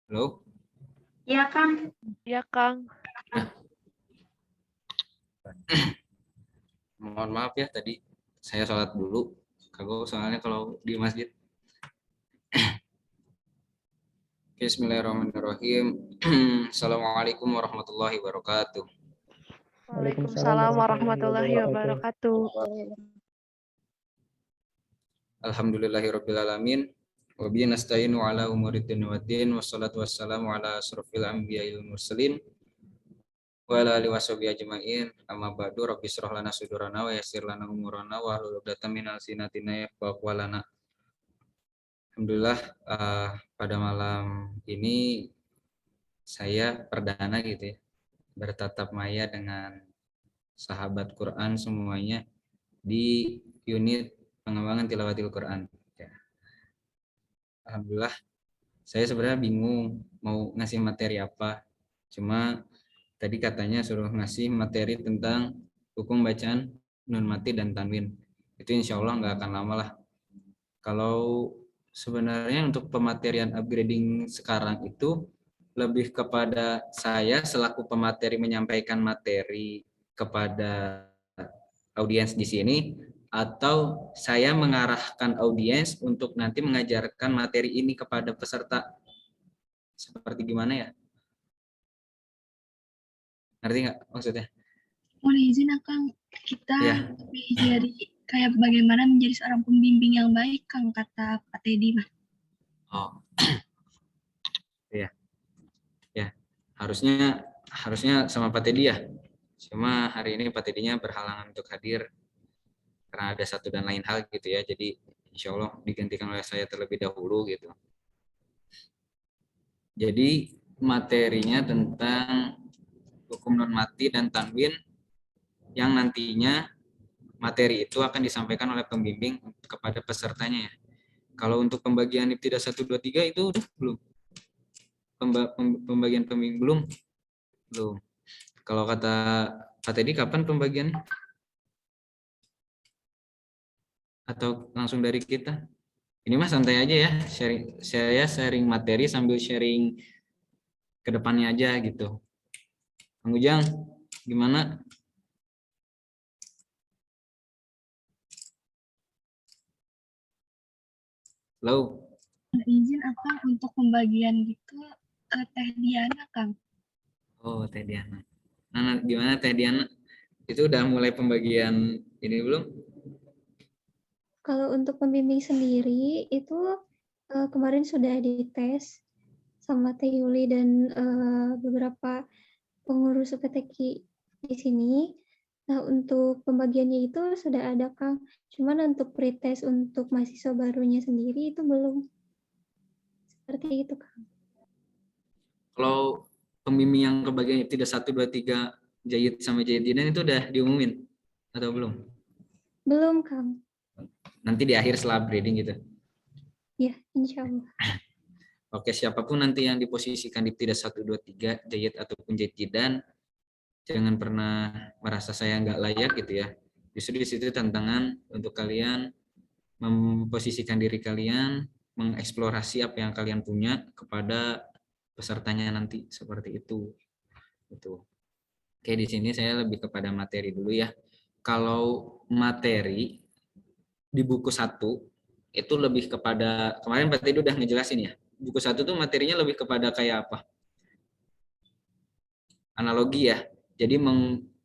Halo? Iya, Kang. Ya, Kang. Mohon maaf ya tadi saya sholat dulu. Kagak soalnya kalau di masjid. Bismillahirrahmanirrahim. Assalamualaikum warahmatullahi wabarakatuh. Waalaikumsalam warahmatullahi wabarakatuh. Alhamdulillahirrabbilalamin. Wabihi nasta'inu ala umurid din waddin. Wassalatu wassalamu ala asrofil anbiya'il mursalin. Wa ala alihi washabihi ajma'in. Amma ba'du, rabbi shrah lana sudurana wa yassir lana umurana wa hlul 'uqdatam min alsinatina yafqahu qawlana. Alhamdulillah, pada malam ini saya perdana gitu ya, bertatap maya dengan sahabat Quran semuanya di unit pengembangan tilawatil Quran. Ya. Alhamdulillah, saya sebenarnya bingung mau ngasih materi apa. Cuma tadi katanya suruh ngasih materi tentang hukum bacaan nun mati dan tanwin. Itu insya Allah nggak akan lama lah. Kalau sebenarnya untuk pematerian upgrading sekarang itu lebih kepada saya selaku pemateri menyampaikan materi kepada audiens di sini, atau saya mengarahkan audiens untuk nanti mengajarkan materi ini kepada peserta. Seperti gimana ya? Ngerti nggak maksudnya? Mohon izin, Kang. Kita Ya. jadi kayak bagaimana menjadi seorang pembimbing yang baik, Kang, kata Pak Teddy, Mas. Oh. Ya. Ya. Harusnya sama Pak Teddy ya. Cuma hari ini Pak Teddy-nya berhalangan untuk hadir karena ada satu dan lain hal gitu ya. Jadi insya Allah digantikan oleh saya terlebih dahulu gitu. Jadi materinya tentang hukum non mati dan tanwin yang nantinya materi itu akan disampaikan oleh pembimbing kepada pesertanya ya. Kalau untuk pembagian ibtidah 1, 2, 3 itu udah belum? Pembagian pembimbing belum? Belum. Kalau kata Pak Teddy kapan pembagian? Atau langsung dari kita? Ini mah santai aja ya, saya sharing materi sambil sharing ke depannya aja gitu. Kang Ujang, gimana? Halo. Mohon izin, Kang, untuk pembagian gitu, Teh Diana, Kang. Oh, Teh Diana. Nah, gimana Teh Diana? Itu udah mulai pembagian ini belum? Kalau untuk pembimbing sendiri itu kemarin sudah dites sama Teh Yuli dan beberapa pengurus UPTQ di sini. Nah, untuk pembagiannya itu sudah ada, Kang. Cuman untuk pretest untuk mahasiswa barunya sendiri itu belum. Seperti itu, Kang. Kalau pembimbing yang kebagian tidak 1, 2, 3 Jayid sama Jayidinan itu udah diumumin atau belum? Belum, Kang. Nanti di akhir setelah breeding gitu. Ya, insya Allah. Oke, siapapun nanti yang diposisikan di tidak 1, 2, 3 Jayid ataupun Jayidan, jangan pernah merasa saya nggak layak gitu ya. Justru di situ tantangan untuk kalian memposisikan diri kalian, mengeksplorasi apa yang kalian punya kepada pesertanya nanti seperti itu. Gitu. Oke, di sini saya lebih kepada materi dulu ya. Kalau materi di buku 1 itu lebih kepada, kemarin Pak Tidu udah ngejelasin ya. Buku 1 tuh materinya lebih kepada kayak apa? Analogi ya. Jadi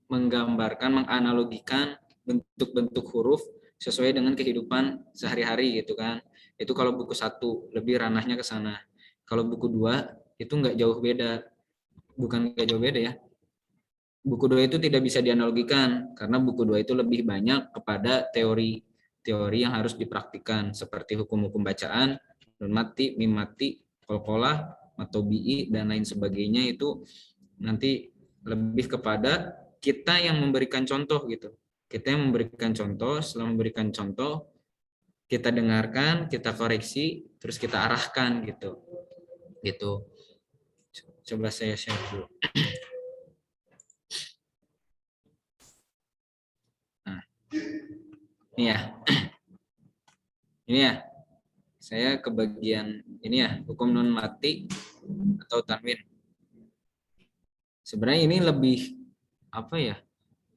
menggambarkan, menganalogikan bentuk-bentuk huruf sesuai dengan kehidupan sehari-hari gitu kan. Itu kalau buku 1 lebih ranahnya ke sana. Kalau buku 2 itu nggak jauh beda. Bukan nggak jauh beda ya. Buku 2 itu tidak bisa dianalogikan karena buku 2 itu lebih banyak kepada teori yang harus dipraktikkan seperti hukum-hukum bacaan, nun mati, mim mati, qalqalah, matobi'i dan lain sebagainya. Itu nanti lebih kepada kita yang memberikan contoh gitu. Kita yang memberikan contoh, setelah memberikan contoh kita dengarkan, kita koreksi, terus kita arahkan gitu. Gitu. Coba saya share dulu. Ini ya. Ini ya. Saya ke bagian ini ya, hukum non mati atau tanwin. Sebenarnya ini lebih apa ya?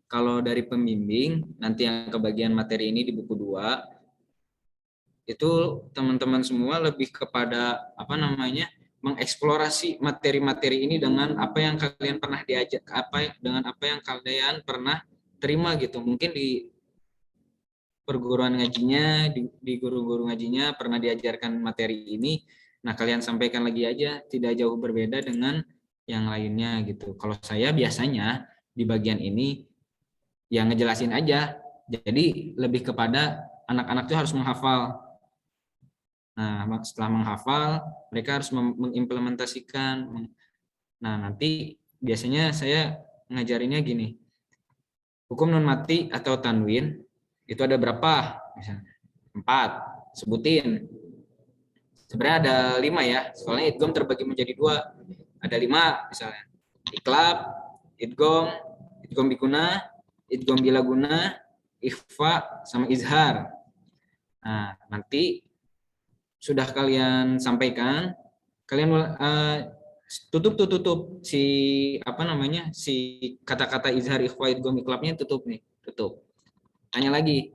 Kalau dari pembimbing nanti yang kebagian materi ini di buku 2 itu teman-teman semua lebih kepada apa namanya? Mengeksplorasi materi-materi ini dengan apa yang kalian pernah diajak, dengan apa yang kalian pernah terima gitu. Mungkin di perguruan ngajinya, di guru-guru ngajinya pernah diajarkan materi ini. Nah, kalian sampaikan lagi aja, tidak jauh berbeda dengan yang lainnya gitu. Kalau saya biasanya di bagian ini yang ngejelasin aja. Jadi lebih kepada anak-anak itu harus menghafal. Nah, setelah menghafal, mereka harus mengimplementasikan. Nah, nanti biasanya saya ngajarinnya gini. Hukum non mati atau tanwin itu ada berapa? Misalnya 4. Sebutin. Sebenarnya ada 5 ya. Soalnya idgham terbagi menjadi 2. Ada 5 misalnya. Iklab, idgham, idgham biguna, idgham bila guna, ikhfa sama izhar. Nah, nanti sudah kalian sampaikan, kalian tutup si apa namanya si kata-kata izhar, ikhfa, idgham, iklabnya tutup nih, tutup. Tanya lagi,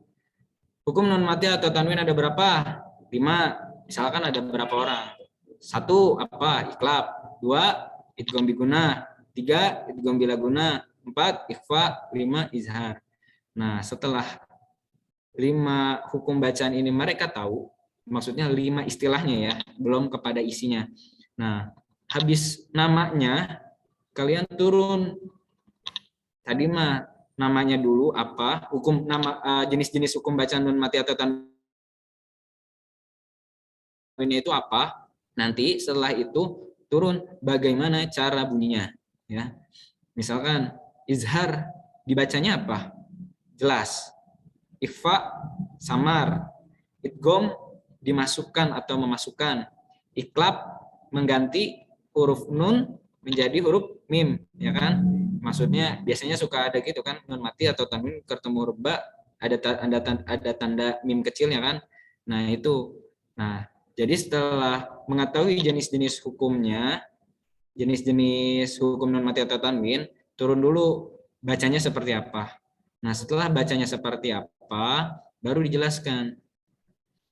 hukum non mati atau tanwin ada berapa? 5. Misalkan ada berapa orang? 1 apa? Iklab. 2 idgham biguna. 3 idgham bila guna. 4 ikhfa. 5 izhar. Nah, setelah 5 hukum bacaan ini mereka tahu, maksudnya 5 istilahnya ya, belum kepada isinya. Nah, habis namanya kalian turun. Tadi mah namanya dulu apa? Hukum nama jenis-jenis hukum bacaan non mati atau tanwin itu apa? Nanti setelah itu turun bagaimana cara bunyinya ya. Misalkan izhar dibacanya apa? Jelas. Ikhfa samar. Idgham dimasukkan atau memasukkan. Iklab mengganti huruf nun menjadi huruf mim, ya kan? Maksudnya biasanya suka ada gitu kan, nun mati atau tanwin ketemu huruf ba, ada tanda mim kecil ya kan? Nah, itu. Nah, jadi setelah mengetahui jenis-jenis hukumnya, jenis-jenis hukum nun mati atau tanwin, turun dulu bacanya seperti apa. Nah, setelah bacanya seperti apa, baru dijelaskan.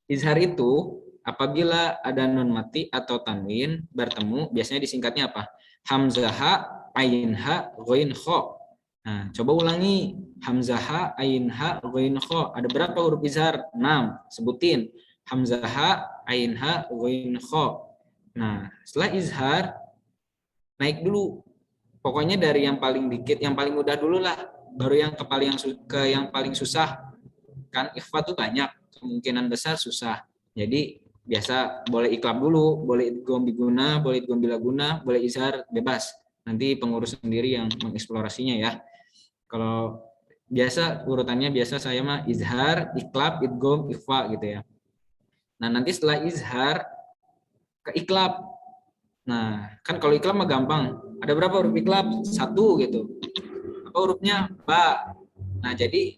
Izhar itu apabila ada nun mati atau tanwin bertemu, biasanya disingkatnya apa? Hamzah, ain ha, ghain kha. Nah, coba ulangi. Hamzah, ain ha, ghain kha. Ada berapa huruf izhar? 6. Sebutin. Hamzah, ain ha, ghain kha. Nah, setelah izhar naik dulu. Pokoknya dari yang paling dikit, yang paling mudah dulu lah. Baru yang ke yang paling susah. Kan ikhfa tuh banyak, kemungkinan besar susah. Jadi biasa boleh iklab dulu, boleh idgham biguna, boleh idgham bila guna, boleh izhar, bebas. Nanti pengurus sendiri yang mengeksplorasinya ya. Kalau biasa urutannya biasa saya mah izhar, iklab, idgham, ikhfa gitu ya. Nah, nanti setelah izhar ke iklab. Nah, kan kalau iklab mah gampang. Ada berapa huruf iklab? 1 gitu. Apa hurufnya? Ba. Nah, jadi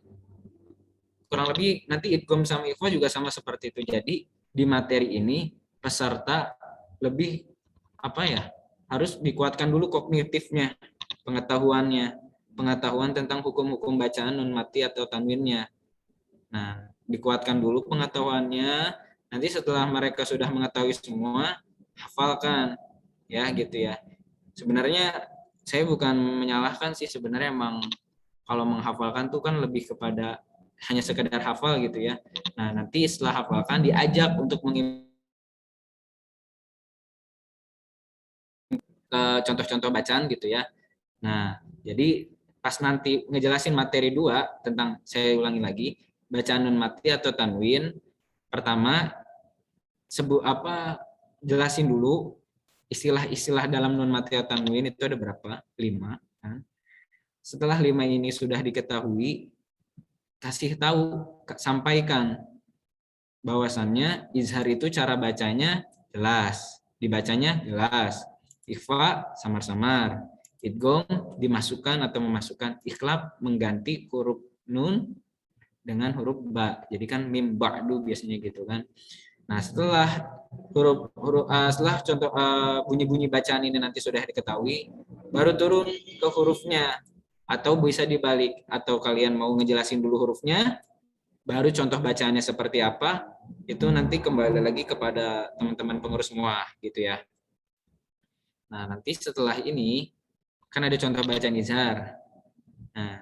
kurang lebih nanti idgham sama ikhfa juga sama seperti itu. Jadi di materi ini peserta lebih apa ya? Harus dikuatkan dulu kognitifnya, pengetahuan tentang hukum-hukum bacaan nun mati atau tanwinnya. Nah, dikuatkan dulu pengetahuannya. Nanti setelah mereka sudah mengetahui semua, hafalkan ya gitu ya. Sebenarnya saya bukan menyalahkan sih, sebenarnya emang kalau menghafalkan tuh kan lebih kepada hanya sekedar hafal gitu ya. Nah, nanti setelah hafalkan diajak untuk ke contoh-contoh bacaan gitu ya. Nah, jadi pas nanti ngejelasin materi 2 tentang, saya ulangi lagi, bacaan nun mati atau tanwin, pertama jelasin dulu istilah-istilah dalam nun mati atau tanwin itu ada berapa? 5. Kan? Setelah 5 ini sudah diketahui, kasih tahu, sampaikan bahwasannya izhar itu cara bacanya jelas, dibacanya jelas. Ikhfa samar-samar, idgham dimasukkan atau memasukkan, iklab mengganti huruf nun dengan huruf ba. Jadi kan mim ba'du biasanya gitu kan. Nah, setelah setelah contoh bunyi-bunyi bacaan ini nanti sudah diketahui, baru turun ke hurufnya, atau bisa dibalik, atau kalian mau ngejelasin dulu hurufnya, baru contoh bacaannya seperti apa, itu nanti kembali lagi kepada teman-teman pengurus semua gitu ya. Nah, nanti setelah ini kan ada contoh bacaan izhar. Nah,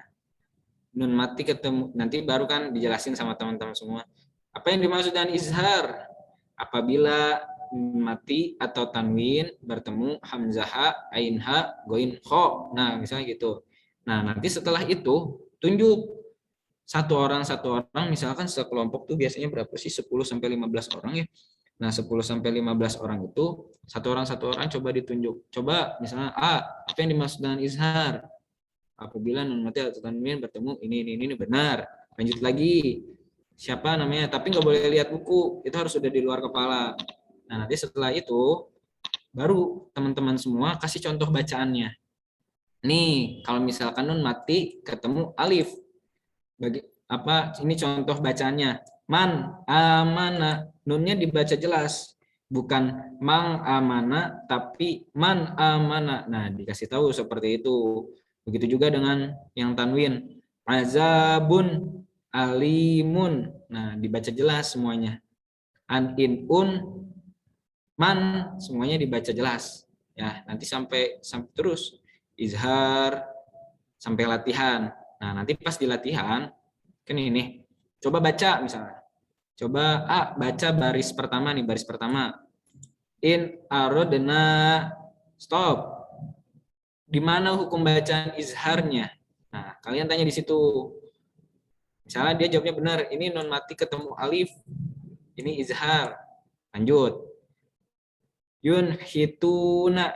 nun mati ketemu, nanti baru kan dijelasin sama teman-teman semua. Apa yang dimaksud dengan izhar? Apabila nun mati atau tanwin bertemu hamzah, ain ha, goin kho. Nah, misalnya gitu. Nah, nanti setelah itu tunjuk satu orang misalkan sekelompok tuh biasanya berapa sih? 10 sampai 15 orang ya. Nah, 10 sampai 15 orang itu satu orang coba ditunjuk. Coba misalnya apa yang dimaksud dengan izhar? Apabila nun mati atau tanwin bertemu ini benar. Lanjut lagi. Siapa namanya? Tapi nggak boleh lihat buku. Itu harus sudah di luar kepala. Nah, nanti setelah itu baru teman-teman semua kasih contoh bacaannya. Nih, kalau misalkan nun mati ketemu alif. Ini contoh bacaannya. Man amana, nunnya dibaca jelas, bukan mang amana tapi man amana. Nah, dikasih tahu seperti itu. Begitu juga dengan yang tanwin. Azabun alimun. Nah, dibaca jelas semuanya. An in un man semuanya dibaca jelas. Ya, nanti sampai terus izhar sampai latihan. Nah, nanti pas di latihan kan ini coba baca misalnya, coba baca baris pertama nih, baris pertama in arodna, stop, di mana hukum bacaan izharnya. Nah, kalian tanya di situ, misalnya dia jawabnya benar, ini nun mati ketemu alif, ini izhar, lanjut yun hituna.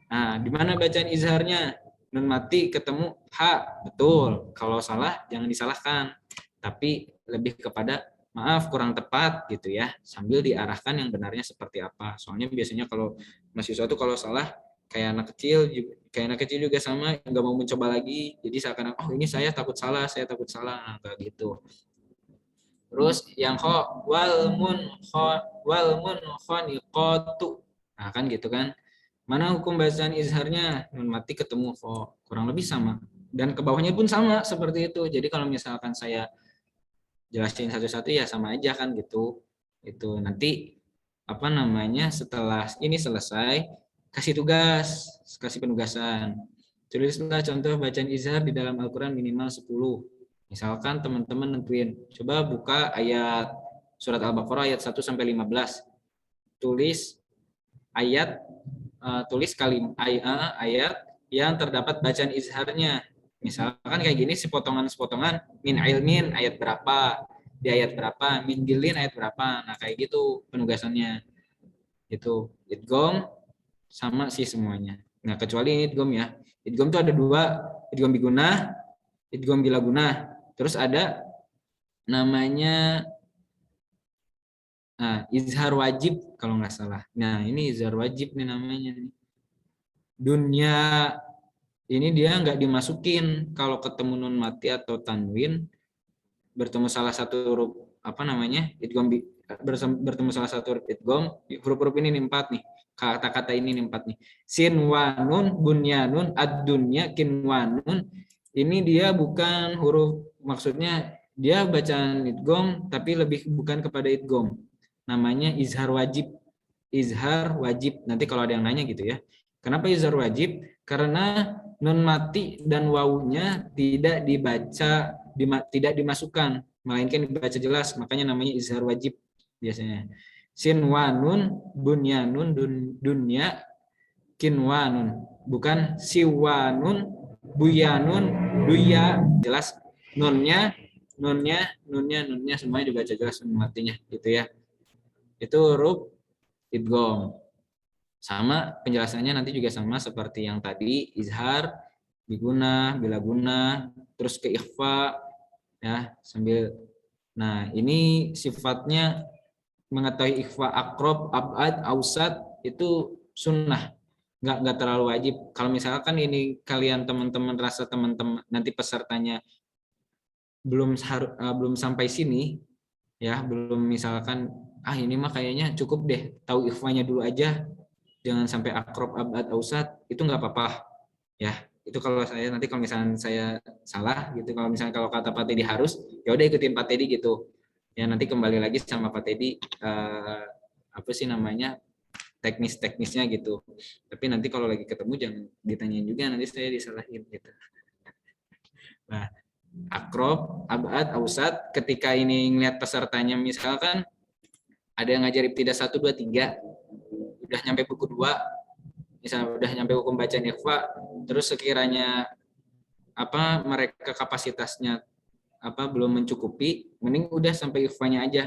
Nah, di mana bacaan izharnya? Nun mati ketemu ha, betul. Kalau salah jangan disalahkan, tapi lebih kepada maaf kurang tepat gitu ya, sambil diarahkan yang benarnya seperti apa. Soalnya biasanya kalau mahasiswa itu kalau salah kayak anak kecil juga sama, nggak mau mencoba lagi, jadi seakan oh ini saya takut salah, nah, kayak gitu. Terus yang wal mun khoniqatu, nah kan gitu kan. Mana hukum bacaan izharnya? Nun mati ketemu kho, kurang lebih sama. Dan ke bawahnya pun sama seperti itu. Jadi kalau misalkan saya jelasin satu-satu ya sama aja kan gitu. Itu nanti setelah ini selesai kasih tugas, kasih penugasan. Tulislah contoh bacaan izhar di dalam Al-Qur'an minimal 10. Misalkan teman-teman nentuin, coba buka ayat surat Al-Baqarah ayat 1 sampai 15. Tulis ayat yang terdapat bacaan izharnya. Misalkan kayak gini sepotongan min ilmin ayat berapa, di ayat berapa, min dilin ayat berapa. Nah, kayak gitu penugasannya. Itu idgham sama sih semuanya. Nah, kecuali ini idgham ya. Idgham itu ada dua, idgham bigunah, idgham bila gunah. Terus ada namanya izhar wajib kalau nggak salah. Nah, ini izhar wajib nih namanya. Dunia ini dia nggak dimasukin kalau ketemu nun mati atau tanwin bertemu salah satu huruf idgham bertemu salah satu huruf idgham, huruf-huruf ini nih 4 nih, kata-kata ini nih 4 nih, sin wa nun bunyanun ad-dunya kin wa nun, ini dia bukan huruf, maksudnya dia bacaan idgham tapi lebih bukan kepada idgham, namanya izhar wajib. Nanti kalau ada yang nanya gitu ya, kenapa izhar wajib? Karena nun mati dan wawunya tidak dimasukkan, melainkan dibaca jelas, makanya namanya izhar wajib biasanya. Sin wa nun bunyanun dunya kinwanun, bukan siwanun buyanun duya, jelas nunnya semuanya dibaca jelas nun matinya gitu ya. Itu huruf idgham. Sama penjelasannya nanti juga sama seperti yang tadi, izhar, bigunah, bila gunah, terus ke ikhfa ya, sambil. Nah, ini sifatnya mengetahui ikhfa akrob, abad, ausat itu sunnah. Nggak terlalu wajib. Kalau misalkan ini kalian teman-teman rasa teman-teman nanti pesertanya belum sampai sini ya, belum misalkan ini mah kayaknya cukup deh tahu ikhfanya dulu aja, jangan sampai akrob abad ausat, itu nggak apa-apa ya. Itu kalau saya nanti kalau misalnya saya salah gitu, kalau misalnya kalau kata Pak Teddy harus, ya udah ikutin Pak Teddy gitu ya. Nanti kembali lagi sama Pak Teddy apa sih namanya teknisnya gitu. Tapi nanti kalau lagi ketemu jangan ditanyain juga, nanti saya disalahin gitu. Nah, akrob abad ausat, ketika ini ngeliat pesertanya misalkan ada yang ngajar ibtidah 1, 2, 3, udah nyampe buku 2, misalnya udah nyampe hukum bacaan ikhfa, terus sekiranya apa mereka kapasitasnya apa belum mencukupi, mending udah sampai ikhfanya aja,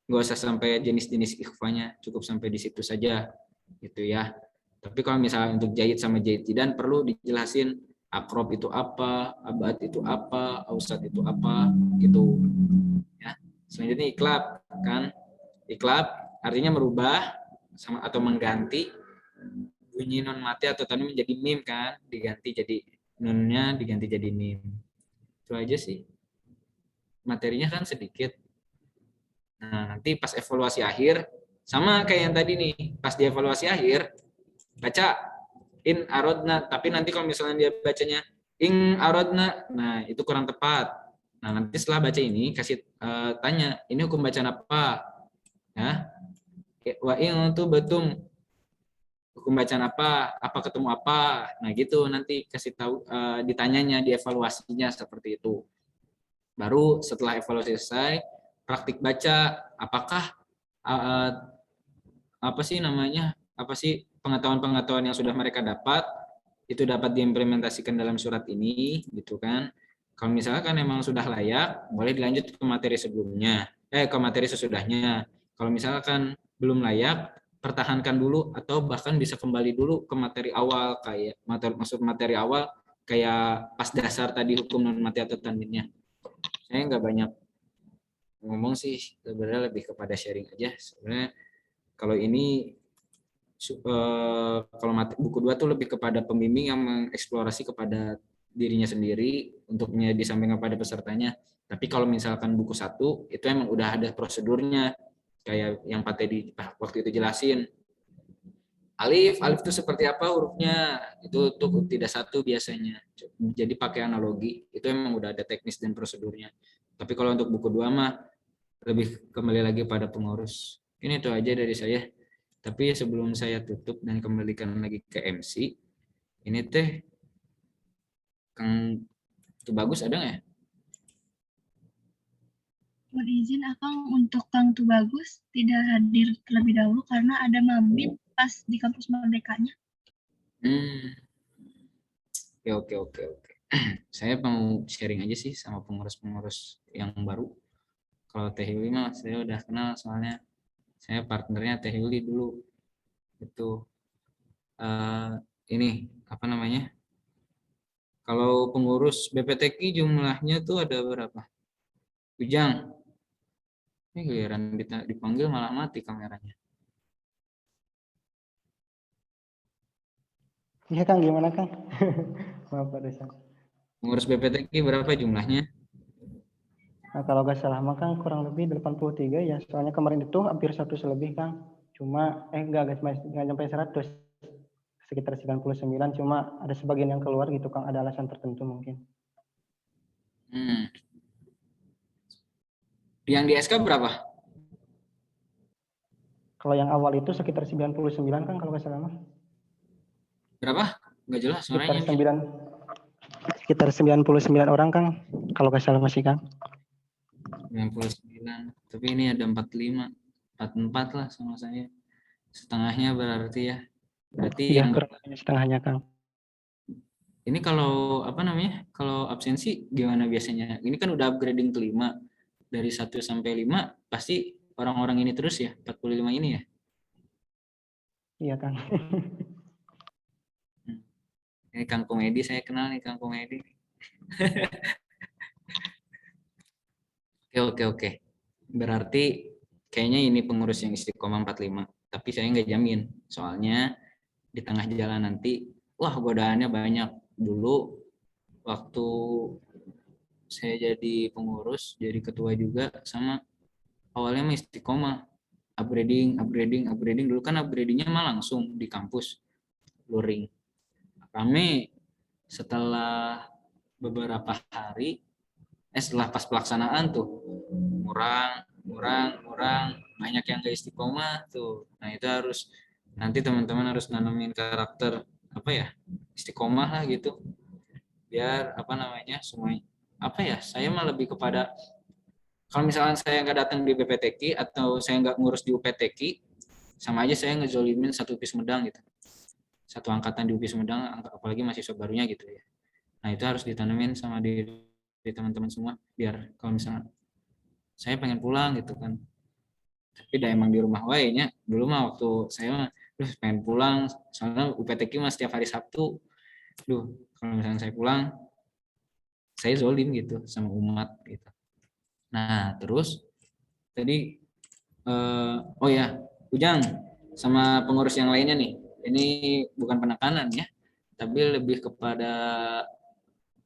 nggak usah sampai jenis-jenis ikhfanya, cukup sampai di situ saja gitu ya. Tapi kalau misalnya untuk jahit sama jahit tidak perlu dijelasin akrob itu apa, abad itu apa, ausat itu apa gitu ya. Selanjutnya iklab kan, iklab artinya merubah sama atau mengganti bunyi non mati atau tadi menjadi mim kan, diganti jadi nunnya diganti jadi mim. Itu aja sih. Materinya kan sedikit. Nah, nanti pas evaluasi akhir sama kayak yang tadi nih, pas di evaluasi akhir baca in arodna, tapi nanti kalau misalnya dia bacanya ing arodna, nah itu kurang tepat. Nah, nanti setelah baca ini kasih tanya, ini hukum bacaan apa? Ya. Wa ing itu betum, hukum bacaan apa ketemu apa, nah gitu nanti kasih tahu ditanyanya di evaluasinya seperti itu. Baru setelah evaluasi selesai praktik baca, apakah apa sih namanya, apa sih pengetahuan-pengetahuan yang sudah mereka dapat itu dapat diimplementasikan dalam surat ini gitu kan. Kalau misalkan emang sudah layak, boleh dilanjut ke materi sebelumnya, ke materi sesudahnya. Kalau misalkan belum layak, pertahankan dulu atau bahkan bisa kembali dulu ke materi awal, kayak materi awal kayak pas dasar tadi hukum non mati atau tanwinnya. Saya nggak banyak ngomong sih, sebenarnya lebih kepada sharing aja. Sebenarnya kalau ini kalau buku 2 tuh lebih kepada pembimbing yang mengeksplorasi kepada dirinya sendiri untuk disampaikan kepada pesertanya. Tapi kalau misalkan buku 1 itu emang udah ada prosedurnya, kayak yang Pak Teddy waktu itu jelasin. Alif itu seperti apa hurufnya, itu untuk tidak 1 biasanya. Jadi pakai analogi, itu emang udah ada teknis dan prosedurnya. Tapi kalau untuk buku 2 mah lebih kembali lagi pada pengurus. Ini itu aja dari saya. Tapi sebelum saya tutup dan kembalikan lagi ke MC, ini teh Kang Tubagus ada nggak ya? Mohon izin Akang untuk Kang Tubagus tidak hadir terlebih dahulu karena ada mabit pas di kampus Merdekanya. Oke. Saya mau sharing aja sih sama pengurus-pengurus yang baru. Kalau Teh Yuli mah saya udah kenal, soalnya saya partnernya Teh Yuli dulu. Itu ini apa namanya? Kalau pengurus BPTQ jumlahnya tuh ada berapa? Ujang. Ini giliran dipanggil malah mati kameranya. Iya Kang, gimana Kang? Maaf Pak Desa. Pengurus BPTQ berapa jumlahnya? Nah, kalau nggak salah mah Kang kurang lebih 83 ya. Soalnya kemarin itu hampir 100 lebih Kang. Cuma nggak sampai 100. Sekitar 99, cuma ada sebagian yang keluar gitu Kang, ada alasan tertentu mungkin. Yang di SK berapa? Kalau yang awal itu sekitar 99 Kang kalau nggak salah mah. Berapa? Nggak jelas suaranya. Sekitar 99 orang Kang, kalau nggak salah masih Kang. 99, tapi ini ada 45, 44 lah sama saya. Setengahnya berarti ya. Berarti Iya, yang setengahnya Kang. ini kalau apa namanya? Kalau absensi gimana biasanya? Ini kan udah upgrading ke 5. Dari 1 sampai 5 pasti orang-orang ini terus ya, 45 ini ya. Iya Kang. Ini Kang Komedi, saya kenal nih Kang Komedi. Oke. Berarti kayaknya ini pengurus yang istiqomah 45. Tapi saya nggak jamin. Soalnya di tengah jalan nanti, wah godaannya banyak. Dulu waktu saya jadi pengurus, jadi ketua juga, sama awalnya istiqomah. upgrading dulu kan upgradingnya mah langsung di kampus luring. Rame setelah beberapa hari, setelah pas pelaksanaan tuh kurang banyak yang gak istiqomah tuh. Nah itu harus nanti teman-teman harus nanamin karakter apa ya, istiqomah lah gitu, biar apa namanya semua apa ya, saya mah lebih kepada kalau misalkan saya nggak datang di BPTQ atau saya nggak ngurus di UPTQ, sama aja saya ngezolimin satu UPI Sumedang gitu, satu angkatan di UPI Sumedang, apalagi mahasiswa barunya gitu ya. Nah itu harus ditanemin sama di teman-teman semua, biar kalau misalnya saya pengen pulang gitu kan, tapi udah emang di rumah wae nya. Dulu mah waktu saya mah pengen pulang soalnya UPTQ mah setiap hari Sabtu. Kalau misalnya saya pulang saya zolim gitu sama umat gitu. Nah terus tadi oh ya Ujang sama pengurus yang lainnya nih, ini bukan penekanan ya, tapi lebih kepada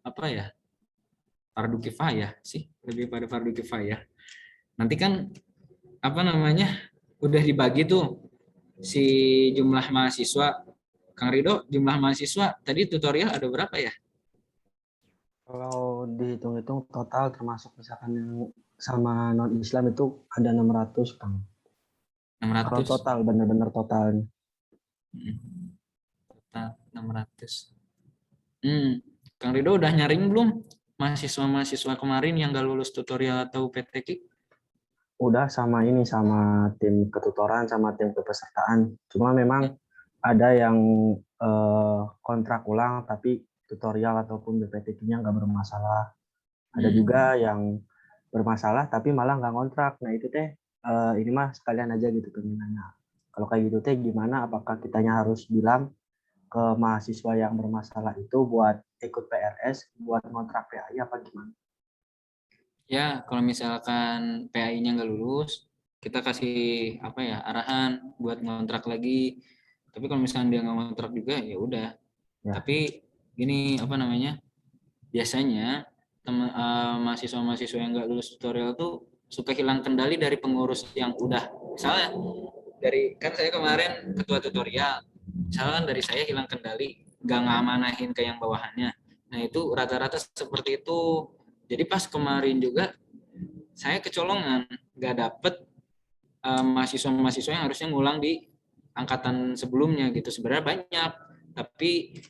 apa ya, fardu kifayah sih, lebih pada fardu kifayah. Nanti kan apa namanya udah dibagi tuh si jumlah mahasiswa. Kang Rido, jumlah mahasiswa tadi tutorial ada berapa ya? Kalau dihitung-hitung total termasuk misalkan yang sama non-Islam itu ada 600, Kang. 600. Kalau total, benar-benar totalnya. Total 600. Kang Rido udah nyaring belum mahasiswa-mahasiswa kemarin yang gak lulus tutorial atau PTQ? Udah sama ini, sama tim ketutoran, sama tim kepesertaan. Cuma memang ada yang kontrak ulang tapi tutorial ataupun BPTQ-nya nggak bermasalah. Ada juga yang bermasalah tapi malah nggak kontrak. Nah itu teh ini mah sekalian aja gitu pengennya. Kalau kayak gitu teh gimana? Apakah kitanya harus bilang ke mahasiswa yang bermasalah itu buat ikut PRS, buat kontrak PAI apa gimana? Ya, kalau misalkan PAI-nya nggak lulus, kita kasih apa ya, arahan buat ngontrak lagi. Tapi kalau misalkan dia nggak ngontrak juga, ya udah. Ya. Tapi gini apa namanya? Biasanya mahasiswa-mahasiswa yang nggak lulus tutorial tuh suka hilang kendali dari pengurus yang udah. Misalnya dari kan saya kemarin ketua tutorial, misalkan dari saya hilang kendali, nggak ngamanahin ke yang bawahannya. Nah itu rata-rata seperti itu. Jadi pas kemarin juga saya kecolongan, nggak dapet mahasiswa-mahasiswa yang harusnya ngulang di angkatan sebelumnya gitu. Sebenarnya banyak, tapi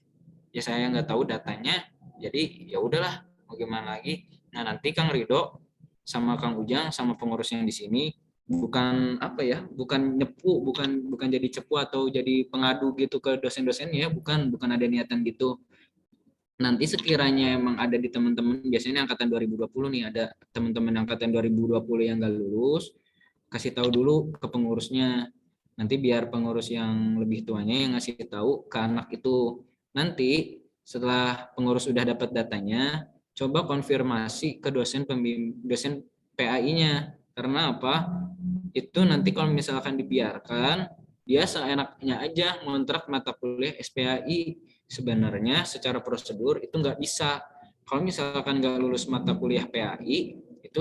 ya saya nggak tahu datanya. Jadi ya udahlah, mau gimana lagi. Nah nanti Kang Rido sama Kang Ujang sama pengurus yang di sini bukan apa ya, bukan nyepu, bukan jadi cepu atau jadi pengadu gitu ke dosen-dosennya, bukan ada niatan gitu. Nanti sekiranya emang ada di teman-teman, biasanya angkatan 2020 nih, ada teman-teman angkatan 2020 yang nggak lulus, kasih tahu dulu ke pengurusnya. Nanti biar pengurus yang lebih tuanya yang ngasih tahu ke anak itu. Nanti setelah pengurus sudah dapat datanya, coba konfirmasi ke dosen PAI-nya. Karena apa? Itu nanti kalau misalkan dibiarkan, dia seenaknya aja ngontrak mata kuliah SPAI. Sebenarnya secara prosedur itu nggak bisa. Kalau misalkan nggak lulus mata kuliah PAI, itu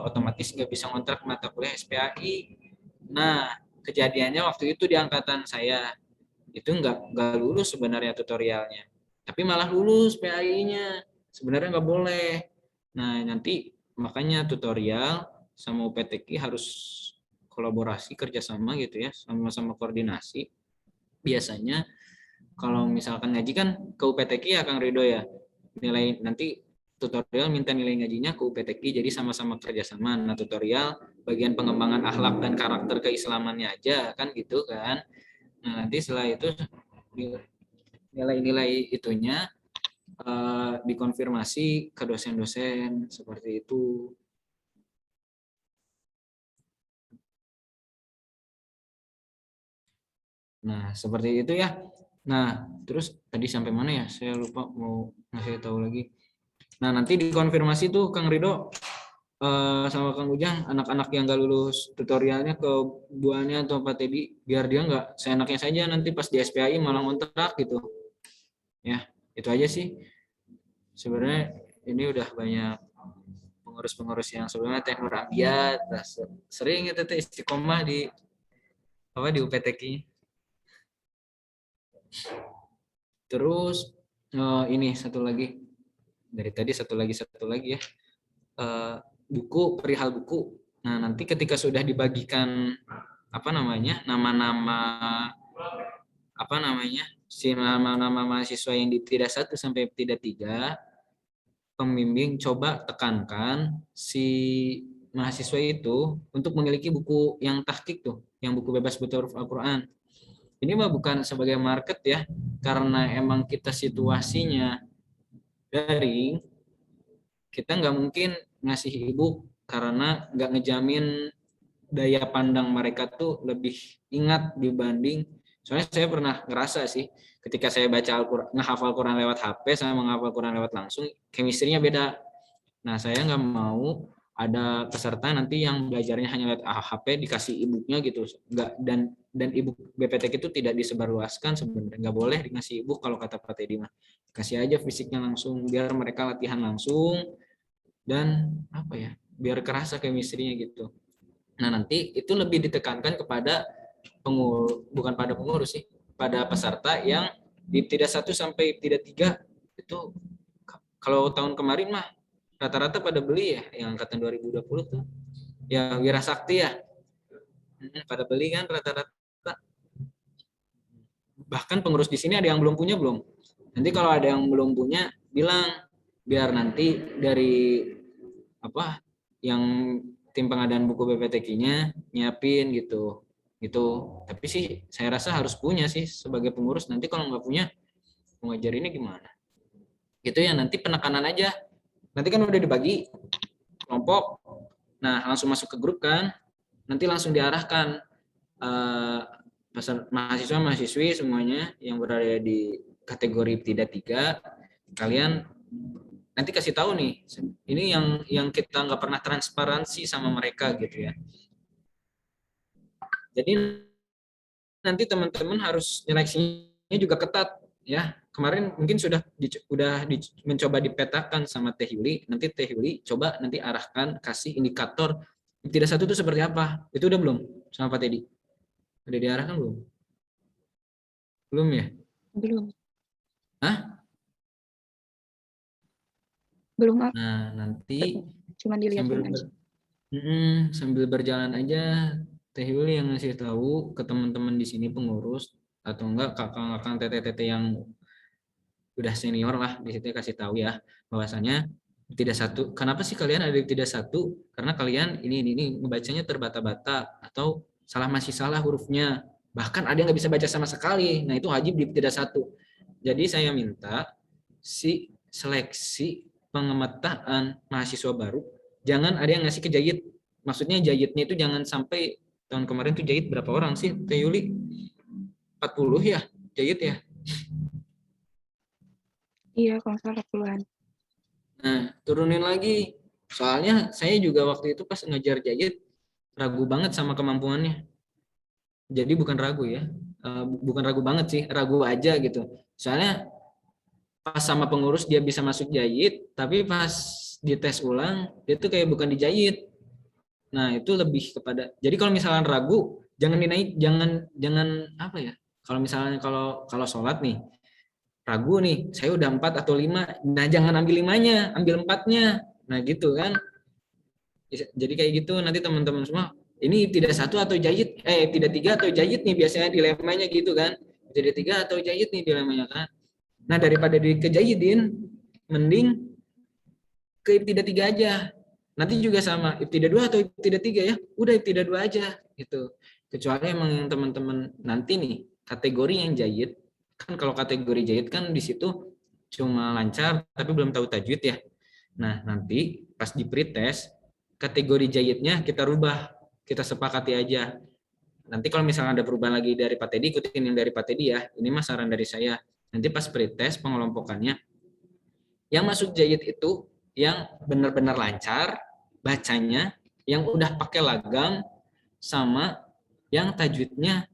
otomatis nggak bisa ngontrak mata kuliah SPAI. Nah, kejadiannya waktu itu di angkatan saya, itu nggak lulus sebenarnya tutorialnya. Tapi malah lulus PAI-nya. Sebenarnya nggak boleh. Nah, nanti makanya tutorial sama UPTQ harus kolaborasi kerjasama gitu ya, sama-sama koordinasi. Biasanya kalau misalkan ngaji kan ke UPTQ ya Kang Rido ya, nilai nanti tutorial minta nilai ngajinya ke UPTQ, jadi sama-sama kerjasama. Nah tutorial bagian pengembangan akhlak dan karakter keislamannya aja kan gitu kan. Nah nanti setelah itu nilai-nilai itunya dikonfirmasi ke dosen-dosen seperti itu. Nah seperti itu ya. Nah, terus tadi sampai mana ya? Saya lupa mau ngasih tahu lagi. Nah, nanti dikonfirmasi tuh Kang Rido sama Kang Ujang, anak-anak yang gak lulus tutorialnya ke buahnya atau Pak Teddy, biar dia nggak seenaknya saja nanti pas di SPAI malah ngontrak gitu. Ya, itu aja sih. Sebenarnya ini udah banyak pengurus-pengurus yang sebelumnya Teh Nur Abiyat, sering itu Teh istiqomah di apa di UPTK. Terus ini satu lagi dari tadi satu lagi ya, buku, perihal buku. Nah, nanti ketika sudah dibagikan nama-nama mahasiswa yang di tidak 1 sampai tidak 3, pembimbing coba tekankan si mahasiswa itu untuk memiliki buku yang tahqiq tuh, yang buku bebas baca huruf Al-Quran. Ini mah bukan sebagai market ya, karena emang kita situasinya daring, kita nggak mungkin ngasih e-book karena nggak ngejamin daya pandang mereka tuh lebih ingat dibanding. Soalnya saya pernah ngerasa sih, ketika saya baca Al-Quran, ngehafal Quran lewat HP sama menghafal Quran lewat langsung, chemistry-nya beda. Nah, saya nggak mau ada peserta nanti yang belajarnya hanya lewat HP dikasih e-booknya gitu, nggak, dan e-book BPTK itu tidak disebarluaskan sebenarnya, nggak boleh dikasih e-book kalau kata Pak Teddy mah, kasih aja fisiknya langsung biar mereka latihan langsung dan biar kerasa chemistry-nya gitu. Nah, nanti itu lebih ditekankan kepada bukan pada pengurus sih, pada peserta yang di tidak 1 sampai tidak 3 itu. Kalau tahun kemarin mah rata-rata pada beli ya, yang angkatan 2020 tuh ya Wirasakti ya, pada beli kan rata-rata. Bahkan pengurus di sini ada yang belum punya belum. Nanti kalau ada yang belum punya bilang, biar nanti dari yang tim pengadaan buku BPTK-nya nyiapin gitu. Tapi sih saya rasa harus punya sih sebagai pengurus. Nanti kalau nggak punya, mengajar ini gimana? Gitu ya, nanti penekanan aja. Nanti kan udah dibagi kelompok. Nah, langsung masuk ke grup kan. Nanti langsung diarahkan mahasiswa-mahasiswi semuanya yang berada di kategori tidak 3, kalian nanti kasih tahu nih, ini yang kita nggak pernah transparansi sama mereka gitu ya. Jadi nanti teman-teman harus seleksinya juga ketat ya. Kemarin mungkin sudah mencoba dipetakan sama Teh Yuli. Nanti Teh Yuli coba nanti arahkan, kasih indikator tidak 1 itu seperti apa. Itu udah belum sama Pak Teddy? Udah diarahkan belum? Belum ya? Belum. Hah? Belum apa? Nah, nanti Cuma dilihat aja. Sambil berjalan aja, Teh Yuli yang ngasih tahu ke teman-teman di sini pengurus atau enggak kakak-kakak teteh-teteh yang udah senior lah di situ, kasih tahu ya bahwasanya tidak 1. Kenapa sih kalian ada di tidak 1? Karena kalian ini ngebacanya terbata-bata atau masih salah hurufnya. Bahkan ada yang nggak bisa baca sama sekali. Nah, itu wajib di tidak 1. Jadi saya minta si seleksi pengemetaan mahasiswa baru, jangan ada yang ngasih ke jayid. Maksudnya jayidnya itu jangan sampai, tahun kemarin tuh jayid berapa orang sih Teh Yuli? 40 ya jayid ya? Iya, kalau salah 40-an. Nah, turunin lagi. Soalnya saya juga waktu itu pas ngajar jayid ragu banget sama kemampuannya. Jadi bukan ragu ya, bukan ragu banget sih, ragu aja gitu. Soalnya pas sama pengurus dia bisa masuk jayid, tapi pas dites ulang dia tuh kayak bukan di jayid. Nah, itu lebih kepada, jadi kalau misalnya ragu jangan dinaik, jangan kalau misalnya kalau sholat nih ragu nih, saya udah 4 atau 5, nah jangan ambil 5-nya, ambil 4-nya. Nah, gitu kan. Jadi kayak gitu nanti teman-teman semua, ini tidak 1 atau jayid, tidak 3 atau jayid nih biasanya dilemanya gitu kan. Tidak 3 atau jayid nih dilemanya kan. Nah, daripada dikejayidin, mending ke ibtidah 3 aja. Nanti juga sama, ibtidah 2 atau ibtidah 3 ya, udah ibtidah 2 aja gitu. Kecuali emang yang teman-teman nanti nih, kategori yang jayid, kan kalau kategori jayid kan di situ cuma lancar tapi belum tahu tajwid ya. Nah, nanti pas di pretest, kategori jayidnya kita rubah, kita sepakati aja. Nanti kalau misalnya ada perubahan lagi dari Pak Teddy, ikutin yang dari Pak Teddy ya. Ini mah saran dari saya. Nanti pas pretest pengelompokannya, yang masuk jayid itu yang benar-benar lancar bacanya, yang udah pakai lagam, sama yang tajwidnya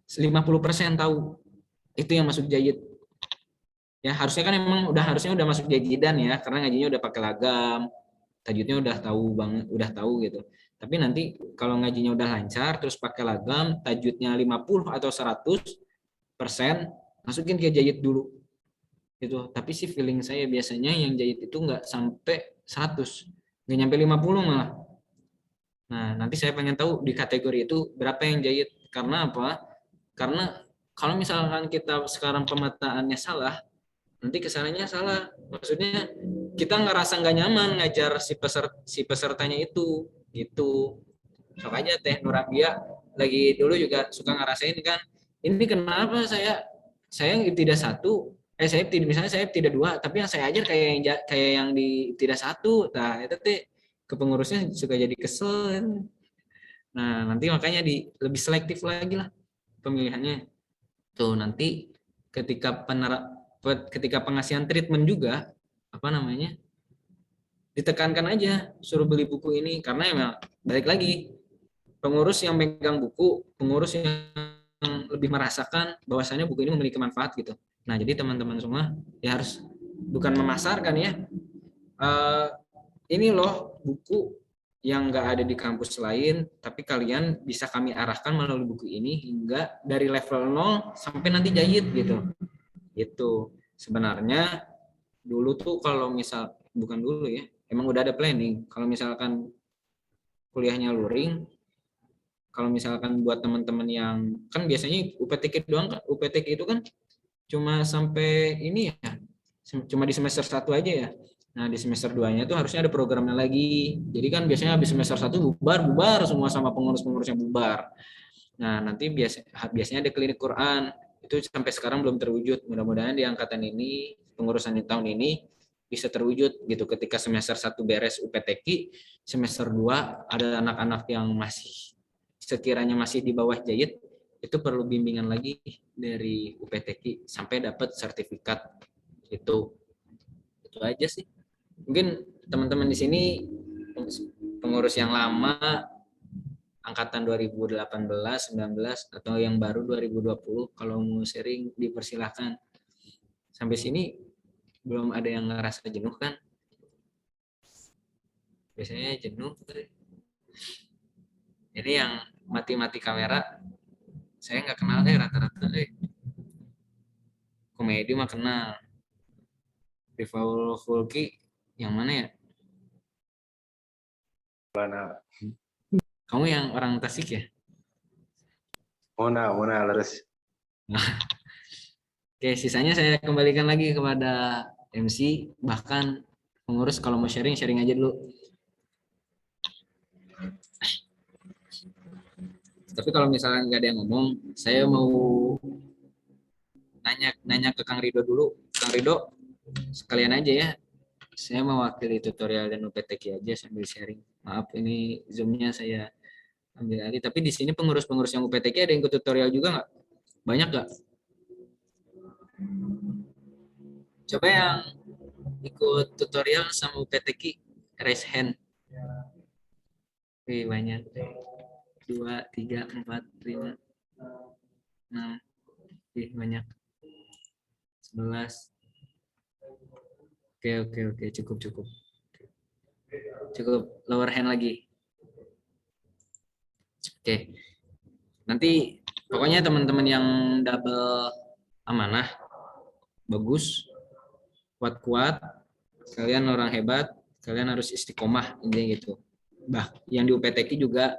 50% tahu. Itu yang masuk jayid. Ya, harusnya kan emang harusnya udah masuk jayidan ya, karena ngajinya udah pakai lagam, tajwidnya udah tahu banget, udah tahu gitu. Tapi nanti kalau ngajinya udah lancar, terus pakai lagam, tajwidnya 50 atau 100%, masukin ke jayid dulu. Gitu. Tapi sih feeling saya biasanya yang jayid itu nggak sampai 100, nggak nyampe 50 malah. Nah, nanti saya pengen tahu di kategori itu berapa yang jayid. Karena apa? Karena kalau misalkan kita sekarang pemetaannya salah, nanti kesannya salah. Maksudnya kita ngerasa nggak nyaman ngajar si pesertanya itu, gitu. Makanya Teh Nurabia lagi dulu juga suka ngerasain kan, ini kenapa saya tidak satu, saya tidak, misalnya saya tidak dua, tapi yang saya ajar kayak yang di tidak satu. Nah, itu teh ke pengurusnya suka jadi kesel. Nah, nanti makanya lebih selektif lagi lah pemilihannya. Tuh nanti ketika ketika pengasihan treatment juga apa namanya? Ditekankan aja suruh beli buku ini karena emang balik lagi pengurus yang megang buku, pengurus yang lebih merasakan bahwasannya buku ini memiliki manfaat gitu. Nah, jadi teman-teman semua ya harus bukan memasarkan ya. Ini loh buku yang nggak ada di kampus lain, tapi kalian bisa kami arahkan melalui buku ini hingga dari level 0 sampai nanti jayid gitu. Itu sebenarnya dulu tuh kalau misal bukan dulu ya, emang udah ada planning. Kalau misalkan kuliahnya luring, kalau misalkan buat teman-teman yang kan biasanya UPTK doang kan, UPTK itu kan cuma sampai ini ya, cuma di semester 1 aja ya. Nah, di semester 2-nya itu harusnya ada programnya lagi. Jadi kan biasanya habis semester 1 bubar semua sama pengurus-pengurusnya bubar. Nah, nanti biasanya ada klinik Quran. Itu sampai sekarang belum terwujud. Mudah-mudahan di angkatan ini, pengurusan di tahun ini bisa terwujud gitu. Ketika semester 1 beres UPTK, semester 2 ada anak-anak yang masih sekiranya masih di bawah jayid, itu perlu bimbingan lagi dari UPTK sampai dapat sertifikat. Itu aja sih. Mungkin teman-teman di sini pengurus yang lama angkatan 2018, 19 atau yang baru 2020 kalau mau sharing dipersilahkan. Sampai sini belum ada yang ngerasa jenuh kan? Biasanya jenuh. Jadi yang mati-mati kamera saya nggak kenal deh rata-rata. Komedi mah kenal. Rival Fulki yang mana ya? Mana? Kamu yang orang Tasik ya? Mona terus. Oke, sisanya saya kembalikan lagi kepada MC, bahkan pengurus kalau mau sharing aja dulu. Tapi kalau misalnya nggak ada yang ngomong, saya mau nanya ke Kang Rido dulu. Kang Rido, sekalian aja ya. Saya mewakili tutorial dan UPTK aja sambil sharing. Maaf ini Zoom-nya saya ambil alih. Tapi di sini pengurus-pengurus yang UPTK ada yang ikut tutorial juga nggak? Banyak nggak? Coba yang ikut tutorial sama UPTK raise hand. Wih, banyak. 2, 3, 4, 5, 6. Wih, banyak. 11. Oke, cukup. Cukup, lower hand lagi. Oke. Nanti pokoknya teman-teman yang double amanah bagus, kuat-kuat, kalian orang hebat, kalian harus istiqomah intinya gitu. Yang di UPTK juga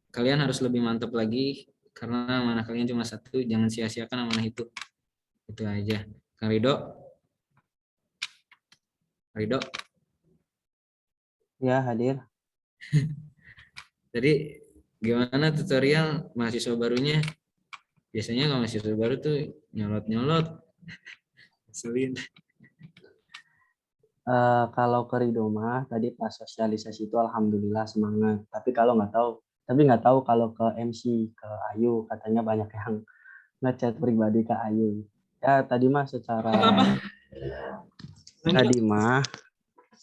kalian harus lebih mantap lagi karena amanah kalian cuma satu, jangan sia-siakan amanah itu. Itu aja. Kang Rido. Ya, hadir. Jadi gimana tutorial mahasiswa barunya? Biasanya kalau mahasiswa baru tuh nyolot. Selin. Kalau ke Rido mah tadi pas sosialisasi itu alhamdulillah semangat. Tapi nggak tahu kalau ke MC ke Ayu katanya banyak yang ngechat pribadi ke Ayu. Ya tadi mah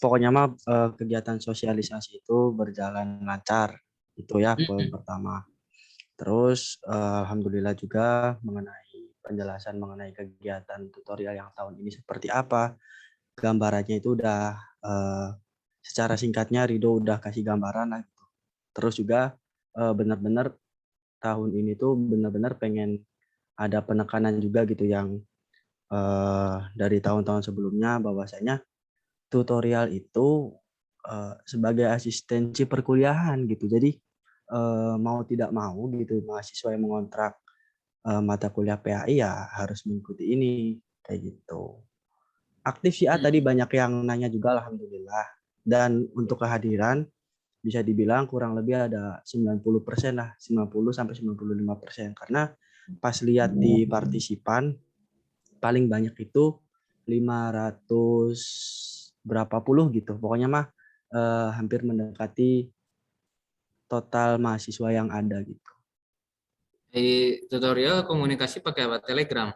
pokoknya mah kegiatan sosialisasi itu berjalan lancar. Itu ya poin pertama. Terus alhamdulillah juga mengenai penjelasan mengenai kegiatan tutorial yang tahun ini seperti apa. Gambarannya itu udah secara singkatnya Rido udah kasih gambaran lah gitu. Terus juga benar-benar tahun ini tuh benar-benar pengen ada penekanan juga gitu yang dari tahun-tahun sebelumnya, bahwasanya tutorial itu sebagai asistensi perkuliahan gitu. Jadi mau tidak mau gitu mahasiswa yang mengontrak mata kuliah PAI ya harus mengikuti ini kayak gitu. Aktif sih tadi banyak yang nanya juga, alhamdulillah. Dan untuk kehadiran bisa dibilang kurang lebih ada 90% lah, 90 sampai 95%. Karena pas lihat di partisipan paling banyak itu 500 berapa puluh gitu. Pokoknya mah hampir mendekati total mahasiswa yang ada gitu. Di tutorial komunikasi pakai apa? Telegram.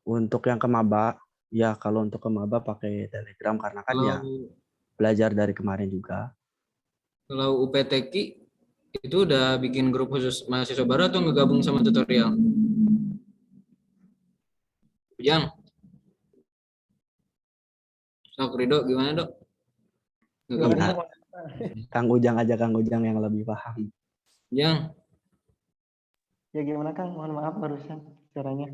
Untuk yang ke maba, ya kalau untuk ke maba pakai Telegram karena kan ya Kalau belajar dari kemarin juga. kalau UPTQ itu udah bikin grup khusus mahasiswa baru atau ngegabung sama tutorial? Ujang. Sok Rido gimana, Dok? Ngegabung Iya. nggak? Kang Ujang aja, Kang Ujang yang lebih paham. Ujang, Ya gimana Kang? Mohon maaf barusan suaranya.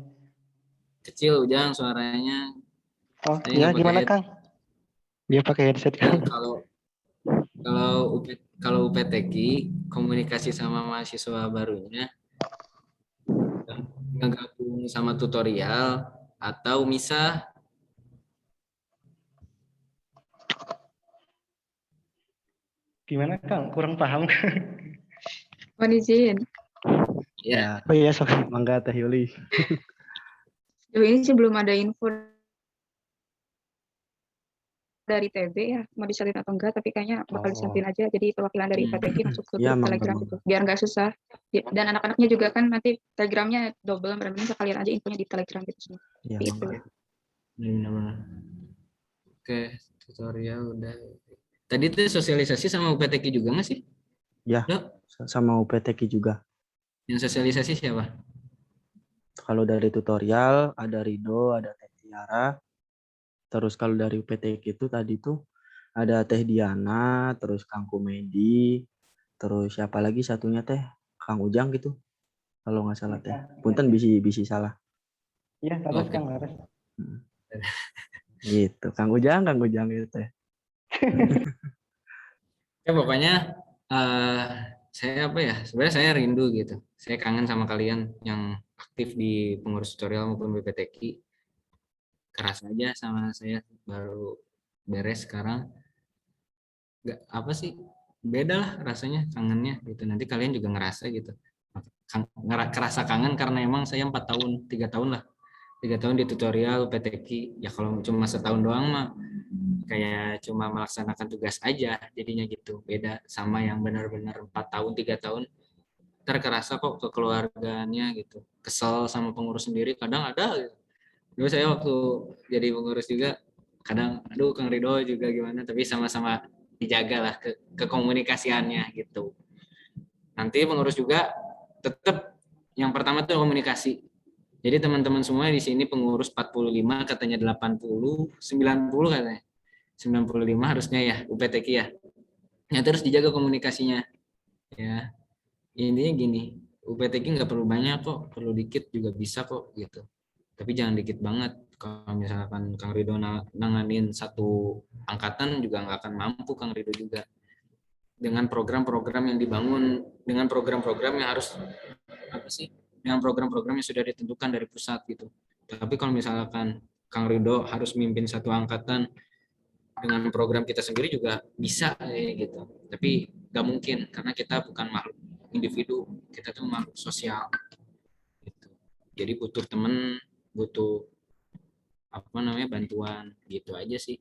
kecil Ujang suaranya. Oh Saya ya nggak pakai gimana head. Kang? Dia pakai headset Ya, Kang. kalau UPTQ komunikasi sama mahasiswa barunya ngegabung sama tutorial atau misah? Gimana Kang? Kurang paham. Mohon izin. Ya, Oh iya sorry. Mangga Teh Yuli. Sejauh ini sih belum ada info dari TB ya, mau disalin atau enggak, tapi kayaknya bakal disalin aja. Jadi perwakilan dari IPTQ masuk ke Iya, grup mangga, Telegram mangga. gitu. Biar nggak susah. Dan anak-anaknya juga kan nanti Telegramnya double, benar-benar sekalian aja infonya di Telegram gitu semua. Iya, Seperti itu. mangga. benar-benar. Oke, tutorial udah. Tadi tuh sosialisasi sama UPTQ juga nggak sih? Ya, Dok, sama UPTQ juga. yang sosialisasi siapa? Kalau dari tutorial ada Rido, ada Teh Tiara. Terus kalau dari UPTQ itu tadi tuh ada Teh Diana, terus Kang Kumedi, terus siapa lagi satunya Teh? Kang Ujang gitu. Kalau nggak salah Teh. Punten bisi salah. Iya terus Oke. Kang harus. Gitu. Kang Ujang gitu Teh. Ya pokoknya saya apa ya? Sebenarnya saya rindu gitu. Saya kangen sama kalian yang aktif di pengurus tutorial maupun BPTQ. Keras aja sama saya baru beres sekarang. Nggak apa sih? Beda lah rasanya kangennya gitu. Nanti kalian juga ngerasa gitu. Kerasa kangen karena emang saya 4 tahun, 3 tahun lah. 3 tahun di tutorial PTQ. Ya kalau cuma setahun doang mah kayak cuma melaksanakan tugas aja jadinya gitu. Beda sama yang benar-benar 4 tahun 3 tahun terkerasa kok kekeluargaannya gitu. Kesel sama pengurus sendiri kadang ada gitu. Dulu saya waktu jadi pengurus juga kadang aduh Kang Ridho juga gimana, tapi sama-sama dijaga lah kekomunikasiannya gitu. Nanti pengurus juga tetap yang pertama tuh komunikasi. Jadi teman-teman semua di sini pengurus 45 katanya 80, 90 katanya. 95 harusnya ya UPTQ ya. Ya terus dijaga komunikasinya. Ya. Intinya gini, UPTQ nggak perlu banyak kok, perlu dikit juga bisa kok gitu. Tapi jangan dikit banget. Kalau misalkan Kang Ridho nanganin satu angkatan juga nggak akan mampu Kang Ridho juga. Dengan program-program yang dibangun, dengan program-program yang harus apa sih? Dengan program-program yang sudah ditentukan dari pusat gitu. Tapi kalau misalkan Kang Ridho harus mimpin satu angkatan dengan program kita sendiri juga bisa gitu. Tapi nggak mungkin karena kita bukan makhluk individu, kita tuh makhluk sosial. Gitu. Jadi butuh teman, butuh apa namanya bantuan gitu aja sih.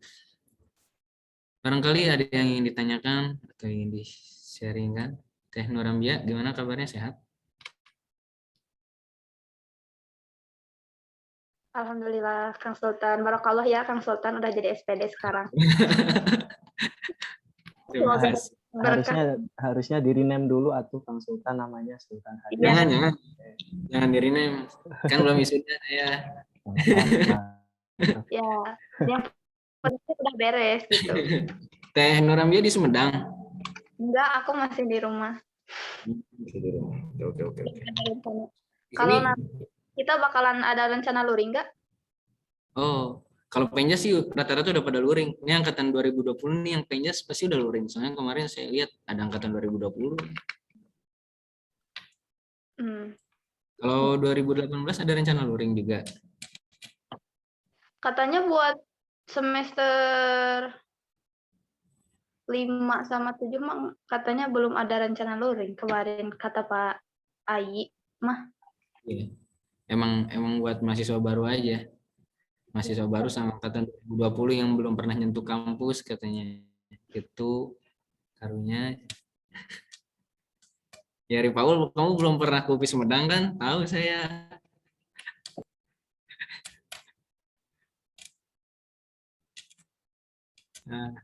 Barangkali ada yang ingin ditanyakan atau ingin di-sharingkan. Teh Nurambia, gimana kabarnya, sehat? Alhamdulillah, Kang Sultan. Barakallah ya, Kang Sultan udah jadi SPD sekarang. Terima Semoga kasih. berkah. Harusnya di rename dulu atuh Kang Sultan namanya Sultan Haji. Jangan di rename. Kan belum wisuda saya. Ya, yang penting udah beres gitu. Teh Nurambia di Sumedang. Enggak, aku masih di rumah. Oke. Ada rencana. Di Kalau sini, nanti kita bakalan ada rencana luring nggak? oh, kalau Penjas sih rata-rata udah pada luring. Ini angkatan 2020 nih yang Penjas pasti udah luring. Soalnya kemarin saya lihat ada angkatan 2020. Hmm. Kalau 2018 ada rencana luring juga. Katanya buat semester 5 sama 7 mah katanya belum ada rencana luring. Kemarin kata Pak Ayi mah. Iya. Emang buat mahasiswa baru aja. Mahasiswa baru sama angkatan 2020 yang belum pernah nyentuh kampus katanya. Itu karunya. Ya, Paul, kamu belum pernah ke UPI Sumedang kan? Tahu saya. Nah,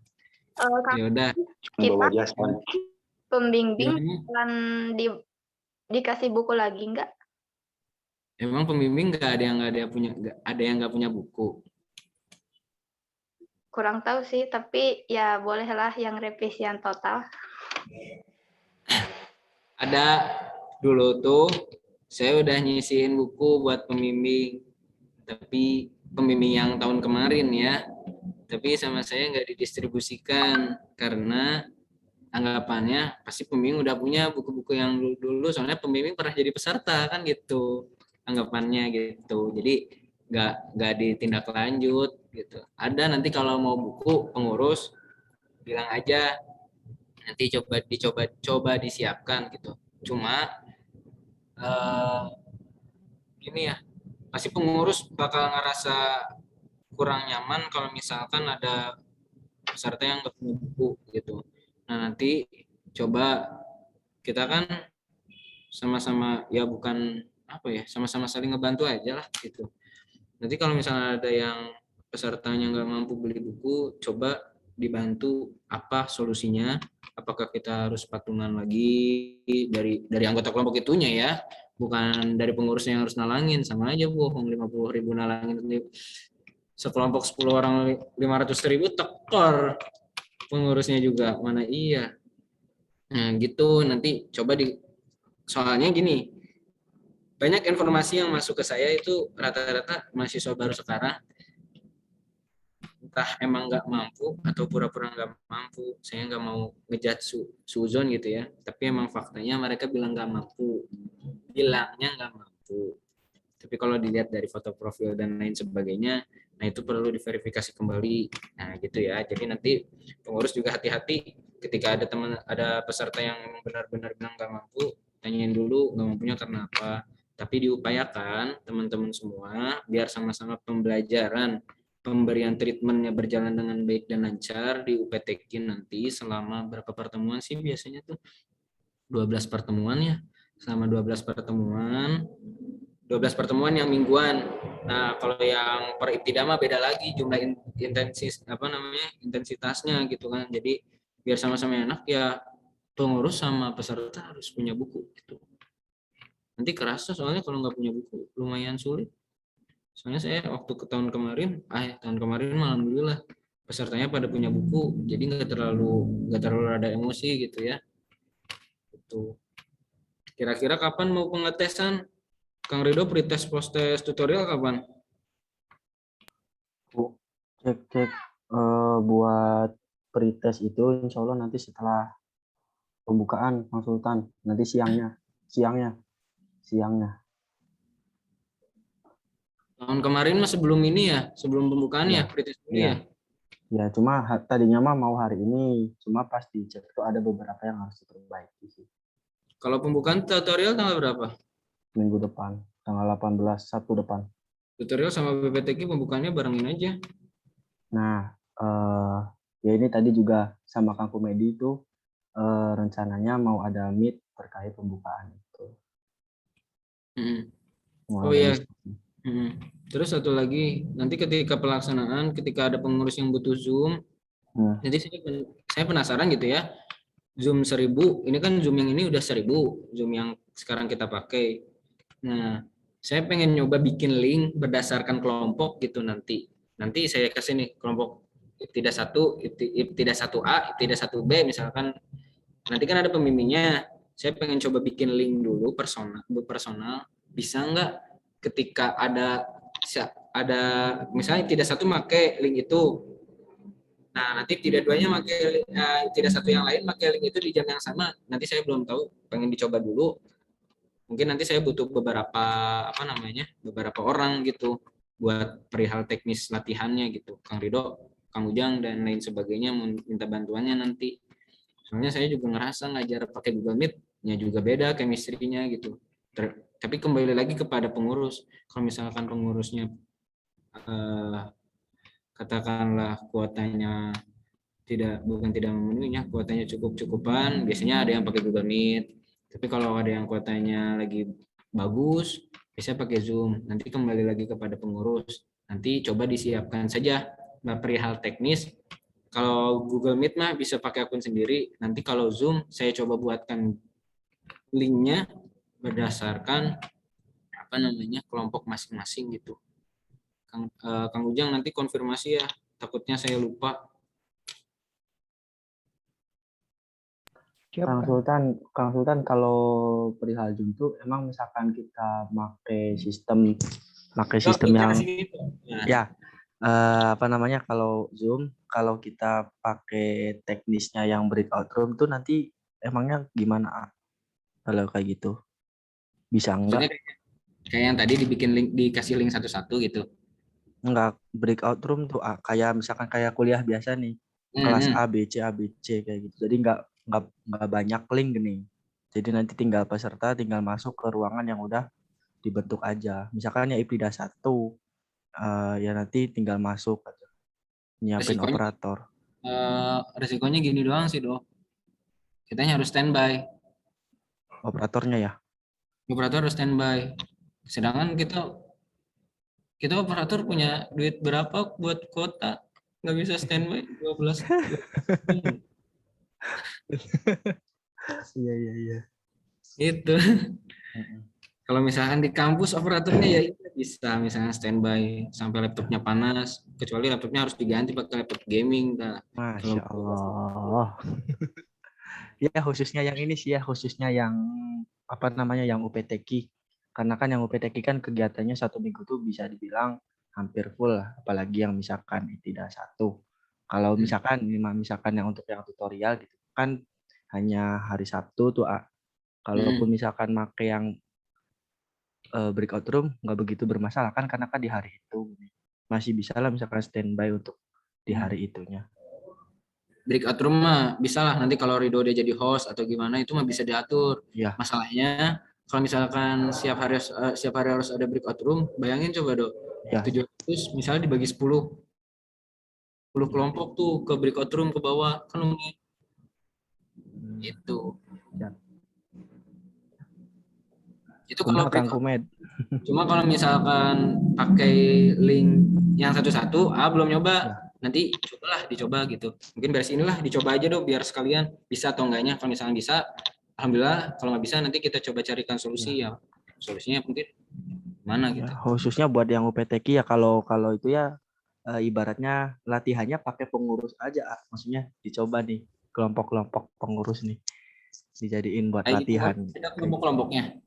Kang, ya udah. kita Bawa jas kan. pembimbing Gimana? akan dikasih buku lagi nggak? Emang pembimbing nggak ada yang nggak punya buku. Kurang tahu sih, tapi ya bolehlah yang revisian total. Ada dulu tuh saya udah nyisihin buku buat pembimbing, tapi pembimbing yang tahun kemarin ya. Tapi sama saya nggak didistribusikan karena anggapannya pasti pembimbing udah punya buku-buku yang dulu, soalnya pembimbing pernah jadi peserta kan gitu anggapannya gitu. Jadi nggak ditindak lanjut gitu. Ada nanti kalau mau buku pengurus bilang aja, nanti coba disiapkan gitu. Cuma gini ya, pasti pengurus bakal ngerasa kurang nyaman kalau misalkan ada peserta yang nggak punya buku gitu. Nah, nanti coba kita kan sama-sama ya bukan apa ya, sama-sama saling ngebantu aja lah gitu. Nanti kalau misalnya ada yang pesertanya nggak mampu beli buku, coba dibantu apa solusinya. Apakah kita harus patungan lagi dari anggota kelompok itunya ya, bukan dari pengurusnya yang harus nalangin. Sama aja bohong, 50.000 nalangin sekelompok 10 orang 500.000 tekor pengurusnya juga, mana iya. Nah gitu, nanti coba soalnya gini, banyak informasi yang masuk ke saya itu rata-rata mahasiswa baru sekarang, entah emang nggak mampu atau pura-pura nggak mampu. Saya nggak mau ngejat suzon gitu ya, tapi emang faktanya mereka bilang nggak mampu, bilangnya nggak mampu. Tapi kalau dilihat dari foto profil dan lain sebagainya, nah itu perlu diverifikasi kembali. Nah gitu ya. Jadi nanti pengurus juga hati-hati ketika ada peserta yang benar-benar bilang nggak mampu, tanyain dulu nggak mampunya karena apa. Tapi diupayakan teman-teman semua biar sama-sama pembelajaran pemberian treatmentnya berjalan dengan baik dan lancar di UPTK nanti selama berapa pertemuan sih biasanya tuh 12 pertemuan ya, selama 12 pertemuan yang mingguan. Nah, kalau yang per ibtidah mah beda lagi jumlah intensitasnya gitu kan. Jadi biar sama-sama enak ya, pengurus sama peserta harus punya buku gitu. Nanti kerasa soalnya kalau nggak punya buku lumayan sulit. Soalnya saya waktu ke tahun kemarin alhamdulillah pesertanya pada punya buku, jadi nggak terlalu ada emosi gitu ya. Itu. Kira-kira kapan mau pengetesan? Kang Rido pretest post-test tutorial kapan? Cek buat pretest itu insya Allah nanti setelah pembukaan konsultan, nanti siangnya. Tahun kemarin mah sebelum ini ya, sebelum pembukaan ya, pretest dulu ya. Ya, cuma tadinya mah mau hari ini, cuma pas dicek itu ada beberapa yang harus diperbaiki sih. Kalau pembukaan tutorial tanggal berapa? Minggu depan, tanggal 18, Sabtu depan. Tutorial sama BPTQ pembukaannya barengin aja. Nah, ya ini tadi juga sama Kang Kumedi itu rencananya mau ada meet terkait pembukaan itu. Oh iya. Terus satu lagi, nanti ketika pelaksanaan, ketika ada pengurus yang butuh Zoom, nanti saya penasaran gitu ya, Zoom 1000, ini kan Zoom yang ini udah 1000, Zoom yang sekarang kita pakai. Nah, saya pengen nyoba bikin link berdasarkan kelompok gitu nanti. Nanti saya kasih nih kelompok tidak 1A, tidak 1B misalkan nanti kan ada pembimbingnya. Saya pengen coba bikin link dulu personal. Bisa nggak ketika ada misalnya tidak satu pakai link itu, nah nanti tidak duanya pakai tidak satu yang lain pakai link itu di jam yang sama. Nanti saya belum tahu, pengen dicoba dulu. Mungkin nanti saya butuh beberapa orang gitu buat perihal teknis latihannya gitu. Kang Ridho, Kang Ujang dan lain sebagainya minta bantuannya nanti. Soalnya saya juga ngerasa ngajar pakai Google Meet-nya juga beda chemistry-nya gitu. Tapi kembali lagi kepada pengurus. Kalau misalkan pengurusnya katakanlah kuotanya bukan tidak memenuhinya, kuotanya cukup-cukupan, biasanya ada yang pakai Google Meet. Tapi kalau ada yang kuotanya lagi bagus, bisa pakai Zoom. Nanti kembali lagi kepada pengurus. Nanti coba disiapkan saja perihal teknis. Kalau Google Meet mah bisa pakai akun sendiri. Nanti kalau Zoom saya coba buatkan linknya berdasarkan kelompok masing-masing gitu. Kang Ujang nanti konfirmasi ya. Takutnya saya lupa. Kang Sultan kalau perihal Zoom tuh emang misalkan kita pakai sistem yang ya kalau Zoom, kalau kita pakai teknisnya yang breakout room tuh nanti emangnya gimana kalau kayak gitu? Bisa enggak? Kayak yang tadi dikasih link satu-satu gitu. Enggak, breakout room tuh kayak misalkan kayak kuliah biasa nih. Kelas A, B, C kayak gitu. Jadi enggak banyak link nih. Jadi nanti tinggal peserta tinggal masuk ke ruangan yang udah dibentuk aja. Misalkan ya IPDA 1 ya nanti tinggal masuk aja. Nyiapin operator. Resikonya gini doang sih, Dok. Kitanya harus standby. Operatornya ya? Operator harus standby. Sedangkan kita operator punya duit berapa buat kuota? Nggak bisa standby 12. Iya. Itu. Kalau misalkan di kampus operatornya ya bisa misalnya standby sampai laptopnya panas, kecuali laptopnya harus diganti pakai laptop gaming. Masya Allah. Ya khususnya yang ini sih ya, khususnya yang yang UPTQ. Karena kan yang UPTQ kan kegiatannya 1 minggu tuh bisa dibilang hampir full lah, apalagi yang misalkan IPDA 1. Kalau misalkan yang untuk yang tutorial gitu kan hanya hari Sabtu tuh. Kalaupun misalkan make yang breakout room nggak begitu bermasalah kan, karena kan di hari itu masih bisa lah misalkan standby untuk di hari itunya. Breakout room mah bisa lah nanti kalau Ridho dia jadi host atau gimana itu mah bisa diatur. Ya. Masalahnya kalau misalkan setiap hari harus ada breakout room, bayangin coba Dok. Ya. 700 misalnya dibagi 10 kelompok tuh ke breakout room ke bawah kan itu. Ya. Itu kalau cuma kalau misalkan pakai link yang satu-satu, belum nyoba, nanti dicoba gitu. Mungkin dari sinilah dicoba aja dong biar sekalian bisa atau enggaknya. Kalau misalnya bisa, alhamdulillah. Kalau nggak bisa nanti kita coba carikan solusi ya. Solusinya mungkin mana gitu. Khususnya buat yang UPTQ ya kalau itu ya ibaratnya latihannya pakai pengurus aja. Maksudnya dicoba nih kelompok-kelompok pengurus nih dijadiin buat latihan. Ada kelompok-kelompoknya?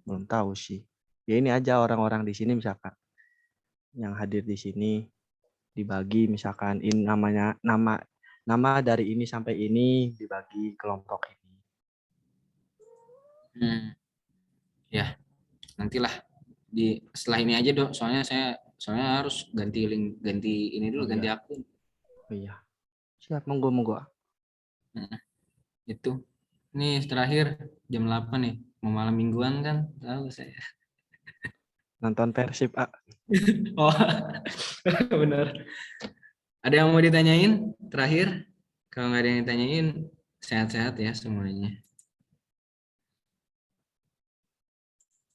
Belum tahu sih. Ya ini aja orang-orang di sini misalkan yang hadir di sini dibagi misalkan ini nama dari ini sampai ini dibagi kelompok ini. Ya, nantilah setelah ini aja Dok. Soalnya harus ganti link, ganti ini dulu, ganti akun. Oh iya. Siap, monggo. Itu. Nih terakhir jam 8 nih. Mau malam mingguan kan? Tahu saya. Nonton Persib, Oh, benar. Ada yang mau ditanyain terakhir? Kalau nggak ada yang ditanyain, sehat-sehat ya semuanya.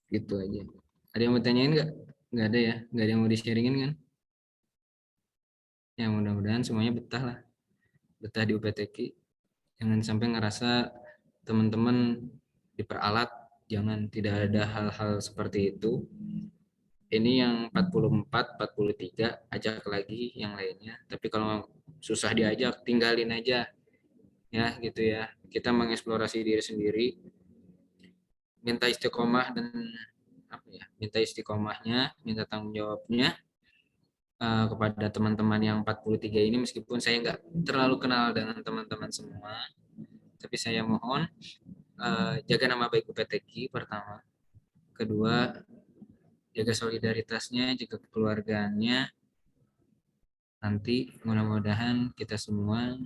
Gitu aja. Ada yang mau ditanyain nggak? Nggak ada ya? Nggak ada yang mau di-sharingin kan? Ya mudah-mudahan semuanya betah lah. Betah di UPTQ. Jangan sampai ngerasa teman-teman diperalat. Jangan, tidak ada hal-hal seperti itu. Ini yang 44, 43, ajak lagi yang lainnya. Tapi kalau susah diajak, tinggalin aja. ya gitu ya. Kita mengeksplorasi diri sendiri, minta istiqomah dan apa ya, minta istiqomahnya, minta tanggung jawabnya kepada teman-teman yang 43 ini, meskipun saya nggak terlalu kenal dengan teman-teman semua, tapi saya mohon jaga nama baik UPTQ pertama, kedua jaga solidaritasnya, jaga kekeluargaannya. Nanti mudah-mudahan kita semua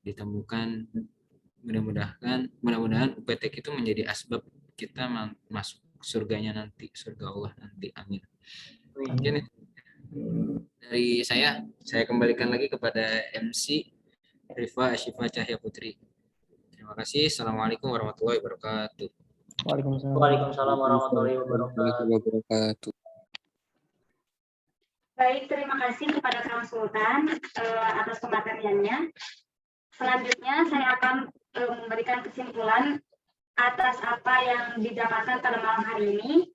ditemukan, mudah-mudahan UPTQ itu menjadi asbab kita masuk surganya nanti, surga Allah nanti, amin. Mungkin dari saya kembalikan lagi kepada MC Rifa Asyifa Cahya Putri. Terima kasih. Assalamualaikum warahmatullahi wabarakatuh. Waalaikumsalam warahmatullahi wabarakatuh. Baik, terima kasih kepada Kang Sultan atas pemateriannya. Selanjutnya saya akan memberikan kesimpulan atas apa yang didapatkan pada malam hari ini.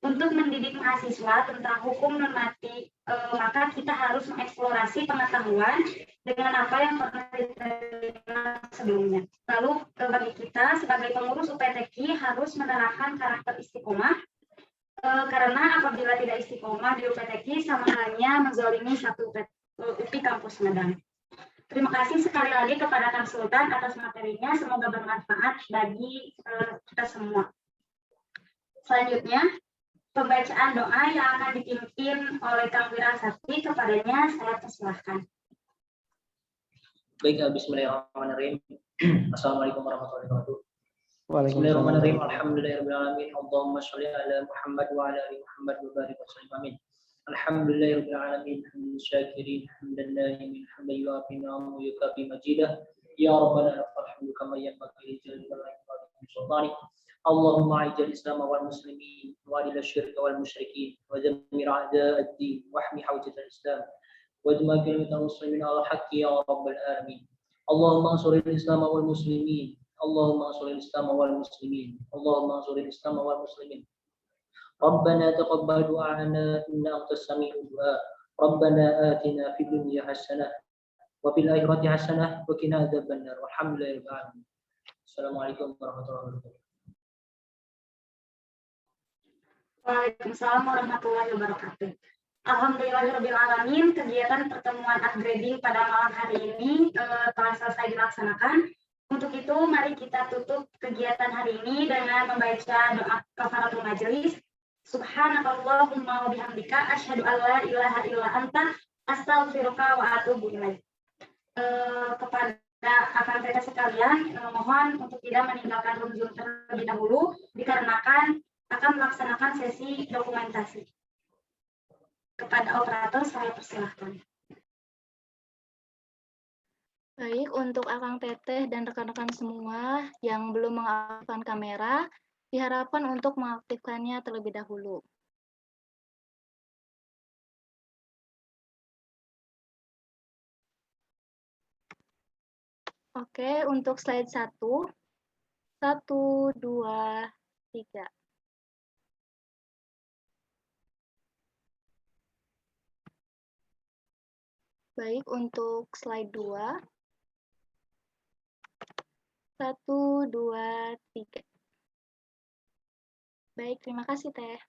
Untuk mendidik mahasiswa tentang hukum normatif, maka kita harus mengeksplorasi pengetahuan dengan apa yang pernah diterima sebelumnya. Lalu bagi kita sebagai pengurus UPTQ harus menerapkan karakter istiqomah, karena apabila tidak istiqomah di UPTQ sama halnya menzalimi satu UPI Kampus Medan. Terima kasih sekali lagi kepada Kang Sultan atas materinya, semoga bermanfaat bagi kita semua. Selanjutnya, pembacaan doa yang akan dipimpin oleh Kang Wirasakti, kepadanya saya persilahkan. Baik, bismillahirrahmanirrahim. Assalamualaikum warahmatullahi wabarakatuh. Waalaikumsalam. Bismillahirrahmanirrahim. Alhamdulillahirabbil Allahumma shalli ala Muhammad wa ala ali Muhammad wa barik wa sallim. Amin. Alhamdulillahirabbil alamin, hamdan syakirin, hamdan na'imin, hamdan yu'afi ni'amahu yukafi majidah. Ya Rabbana lakal hamdu kama yanbaghi li jalali wajhika wa sultanik. Allahumma a'izz al-islam wal muslimin wa adil asy-syirka wal musyrikin wa dammir a'da' ad-din wa ahmi hawzat al-islam wa jma' kalimatal muslimin ala haqqi ya rabbal alamin. Allahumma ansuril islam wal muslimin. Allahumma ansuril islam wal muslimin. Allahumma ansuril islam wal muslimin. Rabbana taqabbal du'ana inna antas sami'ud du'a. Rabbana atina fid dunya hasanah wa fil akhirati hasanah wa qina adzabannar. Walhamdulillahi rabbil alamin. Assalamualaikum warahmatullahi wabarakatuh. Waalaikumsalam warahmatullahi wabarakatuh. Alhamdulillahirabbil alamin, kegiatan pertemuan upgrading pada malam hari ini telah selesai dilaksanakan. Untuk itu, mari kita tutup kegiatan hari ini dengan membaca doa kafaratul majelis. Subhanakallahumma wa bihamdika asyhadu an la ilaha illa anta astaghfiruka wa atubu ilaik. Kepada akan sekalian, mohon untuk tidak meninggalkan room Zoom terlebih dahulu dikarenakan akan melaksanakan sesi dokumentasi. Kepada operator saya persilahkan. Baik, untuk Akang Teteh dan rekan-rekan semua yang belum mengaktifkan kamera, diharapkan untuk mengaktifkannya terlebih dahulu. Oke, untuk slide 1. 1, 2, 3. Baik, untuk slide 2. 1, 2, 3. Baik, terima kasih Teh.